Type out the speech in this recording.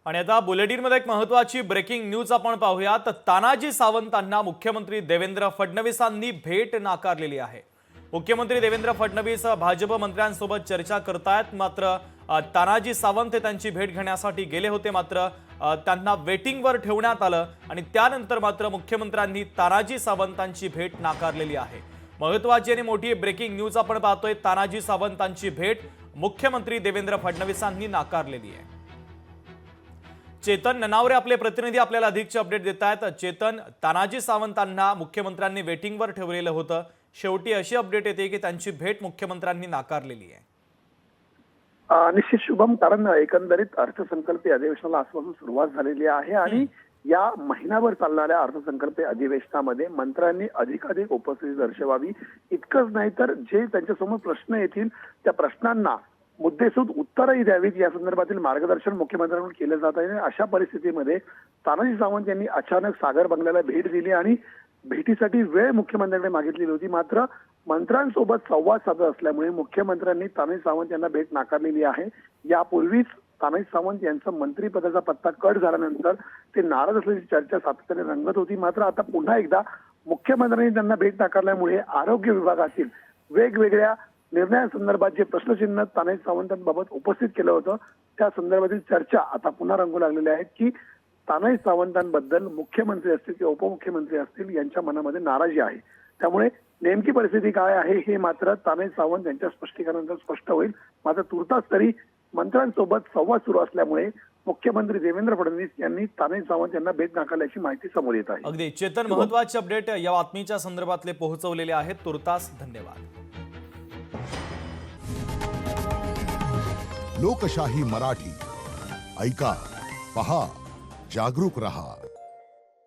आणि आता बुलेटिनमध्ये एक महत्त्वाची ब्रेकिंग न्यूज आपण पाहूया। तर तानाजी सावंतांना मुख्यमंत्री देवेंद्र फडणवीसांनी भेट नाकारलेली आहे। मुख्यमंत्री देवेंद्र फडणवीस भाजप मंत्र्यांसोबत चर्चा करतायत, मात्र तानाजी सावंत हे त्यांची भेट घेण्यासाठी गेले होते, मात्र त्यांना वेटिंगवर ठेवण्यात आलं आणि त्यानंतर मात्र मुख्यमंत्र्यांनी तानाजी सावंतांची भेट नाकारलेली आहे। महत्त्वाची आणि मोठी ब्रेकिंग न्यूज आपण पाहतोय। तानाजी सावंतांची भेट मुख्यमंत्री देवेंद्र फडणवीसांनी नाकारलेली आहे। चेतन ननावरे आपले प्रतिनिधी आपल्याला अधिकचे अपडेट देत आहेत। चेतन, तानाजी सावंतांना मुख्यमंत्र्यांनी वेटिंगवर ठेवलेलं होतं, शेवटी अशी अपडेट येते की त्यांची भेट मुख्यमंत्र्यांनी नाकारलेली आहे। निश्चित शुभम, कारण एकंदरीत अर्थसंकल्पीय अधिवेशनाला आजपासून सुरुवात झालेली आहे आणि या महिनाभर चालणाऱ्या अर्थसंकल्पीय अधिवेशनामध्ये मंत्र्यांनी अधिकाधिक उपस्थिती दर्शवावी। इतकंच नाही तर जे त्यांच्यासमोर प्रश्न येतील त्या प्रश्नांना मुद्देसूद उत्तरही द्यावीत, या संदर्भातील मार्गदर्शन मुख्यमंत्र्यांकडून केलं जात आहे। अशा परिस्थितीमध्ये तानाजी सावंत यांनी अचानक सागर बंगल्याला भेट दिली आणि भेटीसाठी वेळ मुख्यमंत्र्यांकडे मागितलेली होती, मात्र मंत्र्यांसोबत संवाद साधत असल्यामुळे मुख्यमंत्र्यांनी तानाजी सावंत यांना भेट नाकारलेली आहे। यापूर्वीच तानाजी सावंत यांचं मंत्रिपदाचा पत्ता कट झाल्यानंतर ते नाराज असल्याची चर्चा सातत्याने रंगत होती, मात्र आता पुन्हा एकदा मुख्यमंत्र्यांनी त्यांना भेट नाकारल्यामुळे आरोग्य विभागातील वेगवेगळ्या निर्णयांसंदर्भात जे प्रश्नचिन्ह तानाजी सावंतांबाबत उपस्थित केलं होतं त्या संदर्भातील चर्चा आता पुन्हा रंगू लागलेल्या आहेत की तानाजी सावंतांबद्दल मुख्यमंत्री असतील किंवा उपमुख्यमंत्री असतील यांच्या मनामध्ये नाराजी आहे। त्यामुळे नेमकी परिस्थिती काय आहे हे मात्र तानाजी सावंत यांच्या स्पष्टीकरणानंतर स्पष्ट होईल। मात्र तुर्तास तरी मंत्र्यांसोबत संवाद सुरू असल्यामुळे मुख्यमंत्री देवेंद्र फडणवीस यांनी तानाजी सावंत यांना भेट नाकारल्याची माहिती समोर येत आहे। अगदी चेतन, महत्त्वाचे अपडेट या बातमीच्या संदर्भातले पोहोचवलेले आहेत। तुर्तास धन्यवाद। लोकशाही मराठी ऐका, पहा, जागरूक रहा।